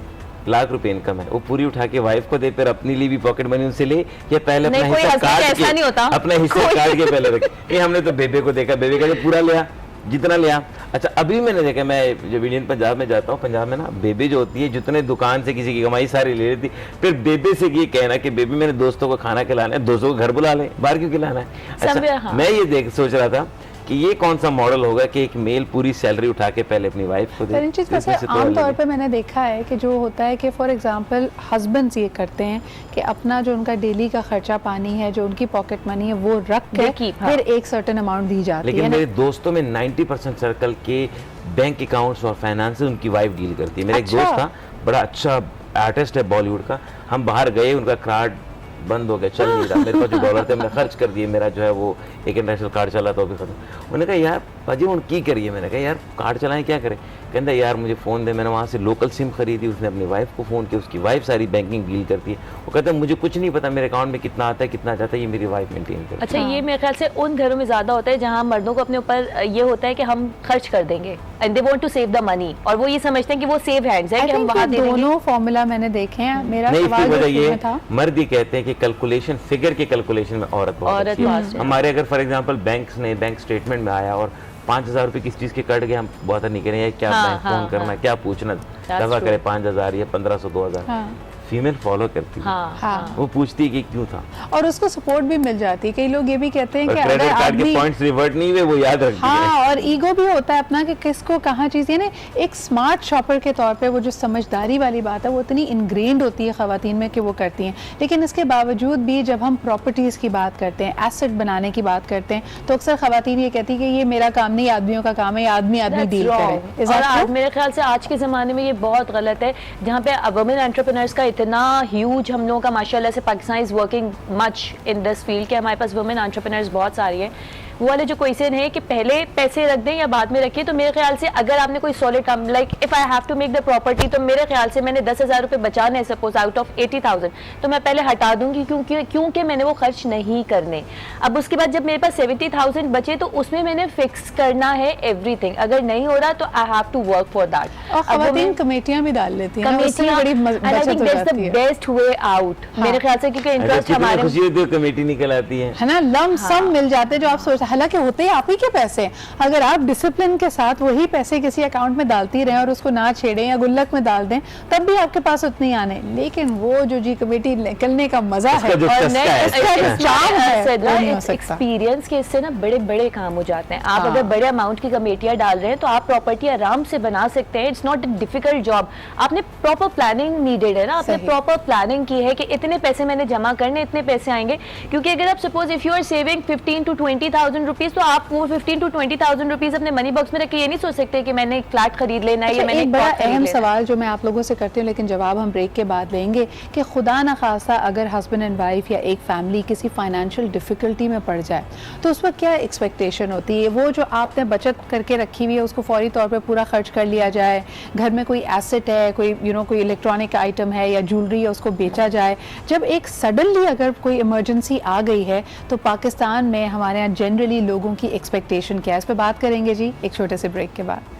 लाख रुपए इनकम है, वो पूरी उठा के वाइफ को दे, फिर अपने लिए भी पॉकेट मनी उनसे ले, या पहले अपना हिस्सा काट के, अपना हिस्सा काट के पहले रखे? ये हमने तो बेबे को देखा, बेबे का पूरा लिया जितना लिया। अच्छा, अभी मैंने देखा, मैं जब इंडियन पंजाब में जाता हूँ, पंजाब में ना बेबे जो होती है, जितने दुकान से किसी की कमाई सारी ले लेती, फिर बेबे से ये कहना कि बेबी मैंने दोस्तों को खाना खिलाना है, दोस्तों को घर बुला ले, बाहर क्यों खिलाना है? अच्छा, मैं ये सोच रहा था कि ये कौन सा मॉडल होगा कि एक मेल पूरी सैलरी उठा के पहले अपनी वाइफ को दे? आम तौर पे मैंने देखा है कि जो होता है कि फॉर एग्जांपल हस्बैंड्स ये करते हैं कि अपना जो उनका डेली का खर्चा पानी है, जो उनकी पॉकेट मनी है, वो रख के फिर एक सर्टेन अमाउंट दी जाती है। लेकिन मेरे दोस्तों में 90% सर्कल के बैंक अकाउंट्स और फाइनेंस उनकी वाइफ डील करती है। मेरा एक दोस्त था, बड़ा अच्छा आर्टिस्ट है बॉलीवुड का, हम बाहर गए, उनका कार्ड बंद हो गया, चल नहीं रहा, मेरे पास जो डॉलर थे मैंने खर्च कर दिए, मेरा जो है वो एक इंटरनेशनल कार्ड चला था वो भी खत्म। उन्होंने कहा यार भाजी उन की करिए, मैंने कहा यार कार्ड चलाएं क्या करें? कहता यार मुझे फ़ोन दे, मैंने वहाँ से लोकल सिम खरीदी, उसने अपनी वाइफ को फ़ोन किया, उसकी वाइफ सारी बैंकिंग डील करती है। वो कहता है मुझे कुछ नहीं पता मेरे अकाउंट में कितना आता है कितना जाता है, ये मेरी वाइफ मेंटेन करती है। अच्छा, ये मेरे ख्याल से उन घरों में ज़्यादा होता है जहाँ मर्दों को अपने ऊपर ये होता है कि हम खर्च कर देंगे, and they want to save the money, और वो ये समझते हैं कि वो सेव हैंड्स है कि हम वहाँ दे देंगे। दोनों फार्मूला मैंने देखे हैं। मेरा सवाल ये था, मर्द ही कहते हैं कि कैलकुलेशन, फिगर के कैलकुलेशन में औरत बहुत अच्छी है। हमारे अगर फॉर एग्जांपल बैंक स्टेटमेंट में आया और 5,000 रुपए किस चीज के कट गए, हम बहुत नहीं करें क्या बैंक फोन करना, क्या पूछना, दफा करे 5,000 या 1,500 2,000। फीमेल फॉलो करती है। हाँ। वो पूछती है कि क्यों था, और उसको सपोर्ट भी मिल जाती है। कई लोग ये भी कहते हैं कि अगर क्रेडिट कार्ड के आदमी, पॉइंट्स रिवर्ट नहीं हुए वो याद रखती है। हाँ, और ईगो भी होता है अपना कि किसको कहाँ चीज़, यानी एक स्मार्ट शॉपर के तौर पे वो जो समझदारी वाली बात है वो इतनी इनग्रेन्ड होती है ख़वातीन में कि वो करती हैं। लेकिन इसके बावजूद भी जब हम प्रॉपर्टीज़ की बात करते हैं, एसेट बनाने की बात करते हैं, तो अक्सर ख़वातीन ये कहती है कि ये मेरा काम नहीं, आदमियों का काम है, ये आदमी डील करे। और मेरे ख्याल से आज के ज़माने में ये बहुत गलत है, जहाँ पे वुमेन एंटरप्रेन्योर्स का इतना ह्यूज हम लोगों का माशाल्लाह से Pakistan is working much in this field कि हमारे पास वुमेन एंटरप्रेन्योर्स बहुत सारी हैं। वो वाले जो क्वेश्चन है कि पहले पैसे रख दें या बाद में रखिए, तो मेरे ख्याल से अगर आपने कोई सॉलिड काम, like if I have to make the property, तो मेरे ख्याल से मैंने 10,000 रुपये बचाने हैं सपोज आउट ऑफ 80,000, तो मैं पहले हटा दूंगी क्योंकि मैंने वो खर्च नहीं करने। अब उसके बाद जब मेरे पास 70,000 बचे तो उसमें मैंने फिक्स करना है एवरीथिंग। अगर नहीं हो रहा तो I have to work for that. और ख़वातीन कमेटियां भी डाल लेती हैं, उससे बड़ी बचत हो जाती है। बेस्ट वे आउट मेरे ख्याल से, क्योंकि इंटरेस्ट हमारे खुशी होती है कमेटी निकल आती है ना, लम सम मिल जाते हैं जो आप सोचते, हालांकि होते ही आप ही के पैसे हैं। अगर आप डिसिप्लिन के साथ वही पैसे किसी अकाउंट में डालती रहें और उसको ना छेड़ें या गुल्लक में डाल दें, तब भी आपके पास उतनी आने। लेकिन वो जो जी कमेटी निकलने का मजा है और एक्सपीरियंस के, इससे ना बड़े बड़े काम हो जाते हैं। आप अगर बड़े अमाउंट की कमेटियां डाल रहे हैं तो आप प्रॉपर्टी आराम से बना सकते हैं। It's not a difficult job. आपने प्रॉपर प्लानिंग नीडेड है ना, आपने प्रॉपर प्लानिंग की है कि इतने पैसे मैंने जमा करने, इतने पैसे आएंगे। क्योंकि अगर आप suppose if you are saving 15 to 20,000 rupees, तो आप वो 15 to 20,000 रुपीज अपने मनी बॉक्स में रख के ये नहीं सोच सकते कि मैंने एक फ्लैट खरीद लेना है। मैंने एक बड़ा अहम सवाल जो मैं आप लोगों से करती हूँ, लेकिन जवाब हम ब्रेक के बाद लेंगे, कि खुदा ना खास्ता अगर हस्बैंड एंड वाइफ या एक फैमिली किसी फाइनेंशियल डिफिकल्टी में पड़ जाए तो उस वक्त क्या एक्सपेक्टेशन होती है? वो जो आपने बचत करके रखी हुई है उसको फौरी तौर पे पूरा खर्च कर लिया जाए, घर में कोई एसेट है, कोई कोई इलेक्ट्रॉनिक आइटम है या ज्वेलरी है, उसको बेचा जाए। जब एक सडनली अगर कोई इमरजेंसी आ गई है तो पाकिस्तान में हमारे यहाँ जनरली लोगों की एक्सपेक्टेशन क्या है? इस पर बात करेंगे जी एक छोटे से ब्रेक के बाद।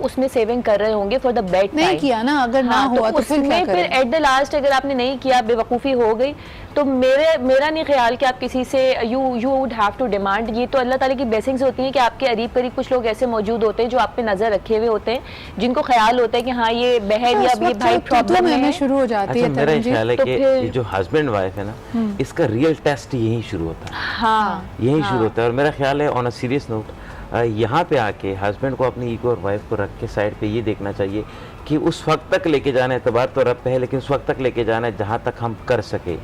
उसमें सेविंग कर रहे होंगे फॉर द बेड टाइम। नहीं किया ना, अगर ना हुआ तो फिर क्या करें? फिर एट द लास्ट अगर आपने नहीं किया, बेवकूफ़ी हो गई, तो मेरा नहीं ख्याल कि आप किसी से you would have to demand. ये तो अल्लाह ताला की ब्लेसिंग्स होती हैं कि आपके करीब करीब कुछ लोग ऐसे मौजूद होते हैं जो आप पे नजर रखे हुए होते हैं, जिनको ख्याल होता है कि हाँ ये बहन या ये भाई प्रॉब्लम है, शुरू हो जाती है। मेरा ख्याल है कि जो हस्बैंड वाइफ है ना, इसका रियल टेस्ट यही शुरू होता है। हाँ, यही शुरू होता है। और मेरा ख्याल है ऑन अ सीरियस नोट, यहाँ पे आके हस्बैंड को अपनी ईगो और वाइफ को रख के साइड पे ये देखना चाहिए कि उस वक्त तक लेके जाना है, एतबार तो रब पे है, लेकिन उस वक्त तक लेके जाना है जहाँ तक हम कर सके।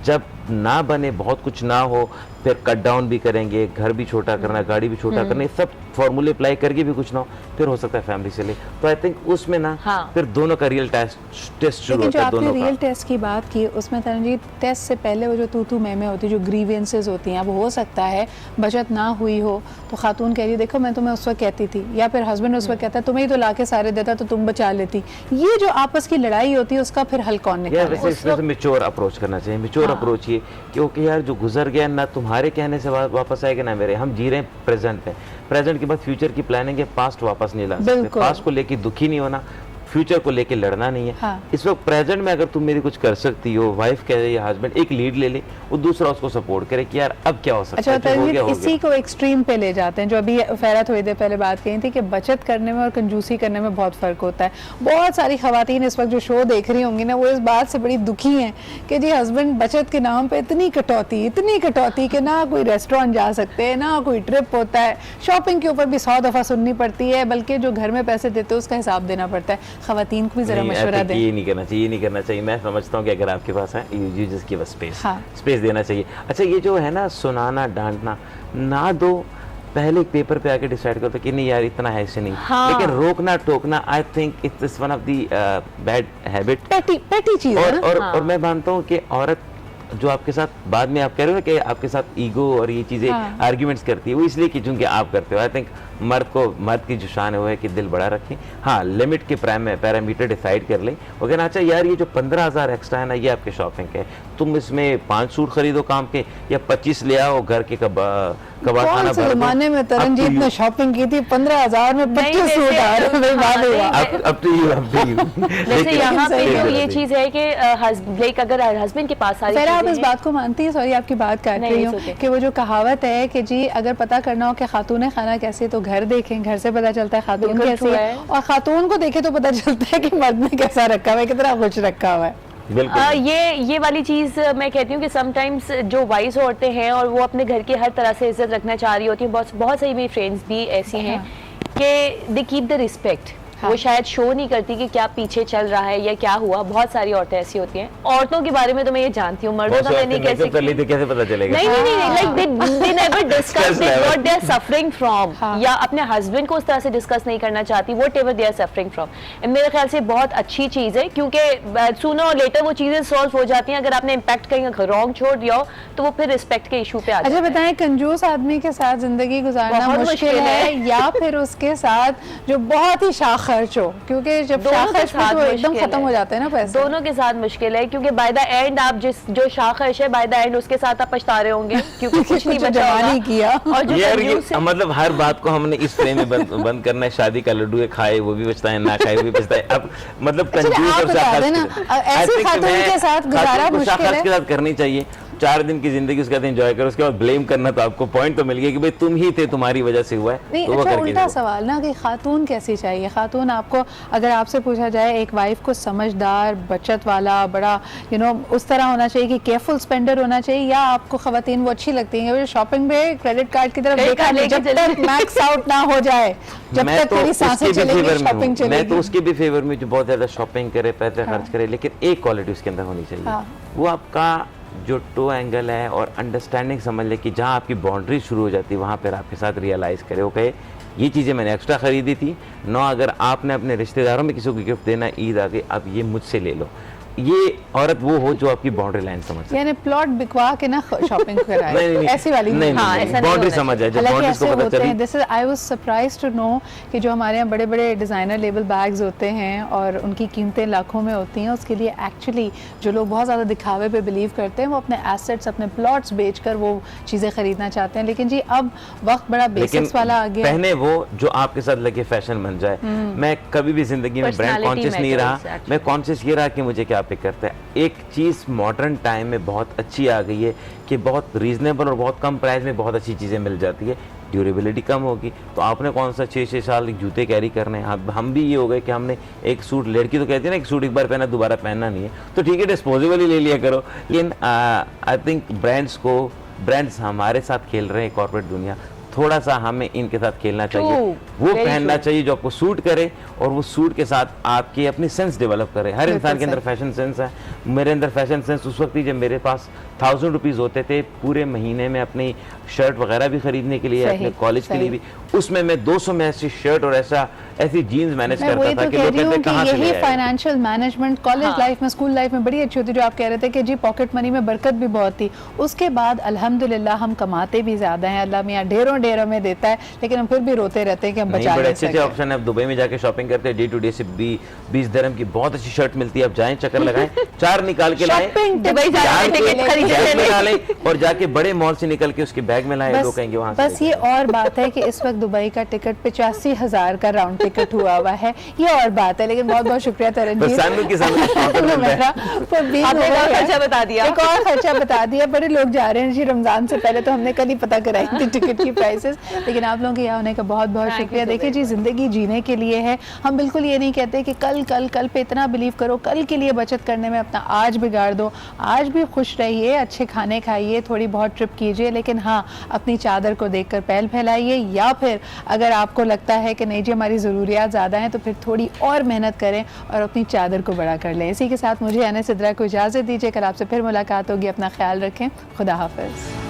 जब ना बने, बहुत कुछ ना हो, फिर कट डाउन भी करेंगे, घर भी छोटा करना, गाड़ी भी छोटा करना, सब फॉर्मूले अप्लाई करके भी कुछ ना हो, फिर हो सकता है फैमिली से ले। तो आई थिंक उसमें ना फिर दोनों का रियल टेस्ट शुरू होता है। दोनों का रियल टेस्ट की बात की, उसमें तनजीद टेस्ट से पहले वो जो तू मैं होती है, जो ग्रीवेंसेस होती हैं, अब हो सकता है बचत ना हुई हो तो खातून कह रही देखो मैं तुम्हें उस वक्त कहती थी, या फिर हस्बैंड उस वक्त कहता है तुम्हें ही तो लाके सारे देता तो तुम बचा लेती। ये जो आपस की लड़ाई होती है उसका फिर हल कौन निकाले? इसमें मैच्योर अप्रोच करना चाहिए। मैच्योर अप्रोच ये क्योंकि यार जो गुजर गया ना तुम्हारे कहने से वापस आएगा ना मेरे, हम जी रहे हैं प्रेजेंट में, प्रेजेंट के बाद फ्यूचर की प्लानिंग है, पास्ट वापस नहीं ला सकते। पास्ट को लेके दुखी नहीं होना, फ्यूचर को लेके लड़ना नहीं है। हाँ। इस वक्त प्रेजेंट में अगर तुम मेरी कुछ कर सकती हो, वाइफ कह रही है, हस्बैंड एक लीड ले ले, वो दूसरा उसको सपोर्ट करे कि यार अब क्या हो सकता है। अच्छा, इसी को एक्सट्रीम पे ले जाते हैं, जो अभी फैरा थोड़ी देर पहले बात कही थी कि बचत करने में और कंजूसी करने में बहुत फर्क होता है। बहुत सारी खवातीन इस वक्त जो शो देख रही होंगी ना, वो इस बात से बड़ी दुखी हैं कि जी हस्बैंड बचत के नाम पे इतनी कटौती कि ना कोई रेस्टोरेंट जा सकते हैं, ना कोई ट्रिप होता है, शॉपिंग के ऊपर भी 100 दफ़ा सुननी पड़ती है, बल्कि जो घर में पैसे देते हैं उसका हिसाब देना पड़ता है। खवातीन को भी जरा मशवरा दें। ये नहीं करना चाहिए। मैं समझता हूँ कि अगर आपके पास है you just give a space देना चाहिए। अच्छा, ये जो है ना सुनाना डांटना ना दो, पहले एक पेपर पे आके डिसाइड करते कि नहीं यार इतना है ऐसे नहीं। हाँ। लेकिन रोकना टोकना I think it's one of the bad habit, पेटी चीज है। और मैं मानता हूँ कि औरत जो आपके साथ बाद में आप कह रहे हो कि आपके साथ ईगो और ये चीजें आर्ग्यूमेंट्स करती है, वो इसलिए कि चूंकि आप करते हो। आई थिंक मर्द की जो शान है वो है कि दिल बड़ा रखें। हाँ, लिमिट के पैरामीटर डिसाइड कर लें। वो कहना अच्छा यार ये जो 15,000 एक्स्ट्रा है ना, ये आपके शॉपिंग के, तुम इसमें 5 सूट खरीदो काम के या 25 ले आओ घर के कबाड़ खाना भर दो। जमाने में तरनजीत ने शॉपिंग की थी 15,000 में 25 सूट आ रहे हैं। अब तो जैसे यहाँ पे जो ये चीज है कि लाइक अगर हस्बैंड के पास सारी आप इस बात को मानती हैं, सॉरी आपकी बात काट रही हूँ, कि वो जो कहावत है कि जी अगर पता करना हो कि खातून खाना कैसे तो घर देखें, घर से पता चलता है खातून कैसी है, और खातून को देखे तो पता चलता है कि मर्द ने कैसा रखा हुआ है, कितना खुश रखा हुआ है। ये वाली चीज मैं कहती हूँ कि समटाइम्स जो वाइज औरतें हैं और वो अपने घर की हर तरह से इज्जत रखना चाह रही होती हैं, बहुत सारी मेरी फ्रेंड्स भी ऐसी हैं कि दे कीप द रिस्पेक्ट। वो शायद शो नहीं करती कि क्या पीछे चल रहा है या क्या हुआ। बहुत सारी औरतें ऐसी होती हैं। औरतों के बारे में तो मैं ये जानती हूँ, मर्दों का मैं नहीं कैसे पता चलेगा। नहीं, like they never discuss what they are suffering from, या अपने हस्बैंड को उस तरह से डिस्कस नहीं करना चाहती, whatever they are suffering from. मेरे ख्याल से बहुत अच्छी चीज है, क्योंकि सूनर और लेटर वो चीजें सॉल्व हो जाती हैं। अगर आपने इम्पैक्ट कहीं रॉन्ग छोड़ दिया हो तो वो फिर रिस्पेक्ट के इशू पे आ जाता है। अच्छा बताएं, कंजूस आदमी के साथ जिंदगी गुजारना मुश्किल है या फिर उसके साथ जो बहुत ही शाख खर्च हो? क्योंकि जब शाख खर्च हो तो एकदम खत्म हो जाते हैं ना पैसे। दोनों के साथ मुश्किल है, क्योंकि बाय द एंड आप जो शाख खर्च है बाय द एंड उसके साथ आप पछता रहे होंगे, क्योंकि कुछ नहीं बचा नहीं किया। और जो मतलब हर बात को हमने इस फ्रेम में बंद करना है। शादी का लड्डू है, खाए वो भी बचता है, ना खाए वो भी बचता है। अब मतलब कंजूस और ऐसी खातून के साथ गुजारा मुश्किल है। के साथ करनी चाहिए। 4 दिन की जिंदगी उसके साथ एंजॉय करो, उसके बाद ब्लेम करना तो आपको पॉइंट तो मिल गया कि भाई तुम ही थे, तुम्हारी वजह से हुआ है। नहीं, तो अच्छा उल्टा सवाल ना कि खातून कैसी चाहिए? खातून आपको अगर आपसे पूछा जाए, एक वाइफ को समझदार, बचत वाला, बड़ा उस तरह होना चाहिए कि केयरफुल स्पेंडर होना चाहिए, या आपको खवातीन वो अच्छी लगती हैं शॉपिंग पे क्रेडिट कार्ड की तरफ देखा नहीं, जब तक मैक्स आउट ना हो जाए, जब तक तेरी सांसें चलेंगी, शॉपिंग चलेगी? मैं तो उसके भी फेवर में जो बहुत ज्यादा शॉपिंग करे, पैसे खर्च करे, लेकिन एक क्वालिटी उसके अंदर होनी चाहिए। वो आपका जो टो एंगल है और अंडरस्टैंडिंग समझ ले कि जहाँ आपकी बाउंड्री शुरू हो जाती है वहाँ पर आपके साथ रियलाइज़ करे, वो कहे ये चीज़ें मैंने एक्स्ट्रा खरीदी थी, नो अगर आपने अपने रिश्तेदारों में किसी को गिफ्ट देना, ईद आ गई, अब ये मुझसे ले लो। ये औरत वो हो जो आपकी बाउंड्री लाइन समझ, यानी प्लॉट बिकवा के ना शॉपिंग कराए, ऐसी वाली नहीं, बाउंड्री समझ जाए, जब बाउंड्रीज को पता चले। This is I was surprised to know कि जो हमारे यहाँ बड़े बड़े डिज़ाइनर लेबल बैग्स होते हैं और उनकी कीमतें लाखों में होती हैं, उसके लिए एक्चुअली जो लोग बहुत ज़्यादा दिखावे पे बिलीव करते हैं, वो अपने एसेट्स, अपने प्लॉट्स बेचकर वो चीज़ें खरीदना चाहते हैं। लेकिन जी अब वक्त बड़ा बेसिक्स वाला आ गया। पहने वो जो आपके साथ लगे फैशन बन जाए। मैं कभी भी जिंदगी में ब्रांड कॉन्शियस नहीं रहा, मैं कॉन्शियस ये रहा कि मुझे क्या पिक करता है। एक चीज़ मॉडर्न टाइम में बहुत अच्छी आ गई है कि बहुत रीजनेबल और बहुत कम प्राइस में बहुत अच्छी चीज़ें मिल जाती है। ड्यूरेबिलिटी कम होगी तो आपने कौन सा 6-6 साल जूते कैरी करने हैं। हम भी ये हो गए कि हमने एक सूट, लड़की तो कहती है ना एक सूट एक बार पहना दोबारा पहनना नहीं है, तो ठीक है डिस्पोजेबल ही ले लिया करो। लेकिन आई थिंक ब्रांड्स हमारे साथ खेल रहे हैं, कॉर्पोरेट दुनिया, थोड़ा सा हमें इनके साथ खेलना चाहिए। वो पहनना चाहिए जो आपको सूट करे और वो सूट के साथ आपकी अपनी सेंस डेवलप करे। हर इंसान के अंदर फैशन सेंस है। मेरे अंदर फैशन सेंस उस वक्त ही जब मेरे पास 1000 रुपीज़ होते थे पूरे महीने में अपनी शर्ट वगैरह भी खरीदने के लिए, अपने कॉलेज के लिए भी, उसमें मैं 200 में ऐसी शर्ट और ऐसी जीन्स मैनेज करता था कि लोग कहते कहां से ले आए। फाइनेंशियल मैनेजमेंट कॉलेज लाइफ में, स्कूल लाइफ में बड़ी अच्छी होती, जो आप कह रहे थे कि जी पॉकेट मनी में बरकत भी बहुत थी। उसके बाद अल्हम्दुलिल्लाह हम कमाते भी ज्यादा हैं, अल्लाह मियां ढेरों में देता है, लेकिन हम फिर भी रोते रहते हैं कि हम बचा नहीं अच्छे ऑप्शन है। अब दुबई में जाके शॉपिंग करते हैं, डे टू डे से 20 दिरहम की बहुत अच्छी शर्ट मिलती है। आप जाएं, चक्कर लगाएं, 4 निकाल के लाएं, और जाके बड़े मॉल से निकल के उसके बैग में लाएं, लोग कहेंगे वहां से। बस ये और बात है कि इस वक्त दुबई का टिकट 85,000 का राउंड टिकट हुआ है, ये और बात है। लेकिन बहुत बहुत शुक्रिया तरनजीत, खर्चा बता दिया, एक और खर्चा बता दिया। बड़े लोग जा रहे हैं जी, रमजान से पहले तो हमने कल ही पता कराई थी टिकट की प्राइसेस। लेकिन आप लोगों के यहाँ होने का बहुत बहुत शुक्रिया। देखिए जी, जिंदगी जीने के लिए है, हम बिल्कुल ये नहीं कहते कि कल पे इतना बिलीव करो, कल के लिए बचत करने में अपना आज बिगाड़ दो। आज भी खुश रहिए, अच्छे खाने खाइए, थोड़ी बहुत ट्रिप कीजिए, लेकिन हाँ अपनी चादर को देखकर पैल फैलाइए। या फिर अगर आपको लगता है कि नहीं जी हमारी ज़रूरियात ज़्यादा हैं, तो फिर थोड़ी और मेहनत करें और अपनी चादर को बड़ा कर लें। इसी के साथ मुझे यानी सिद्रा को इजाज़त दीजिए। कल आपसे फिर मुलाकात होगी। अपना ख्याल रखें। खुदा हाफिज़।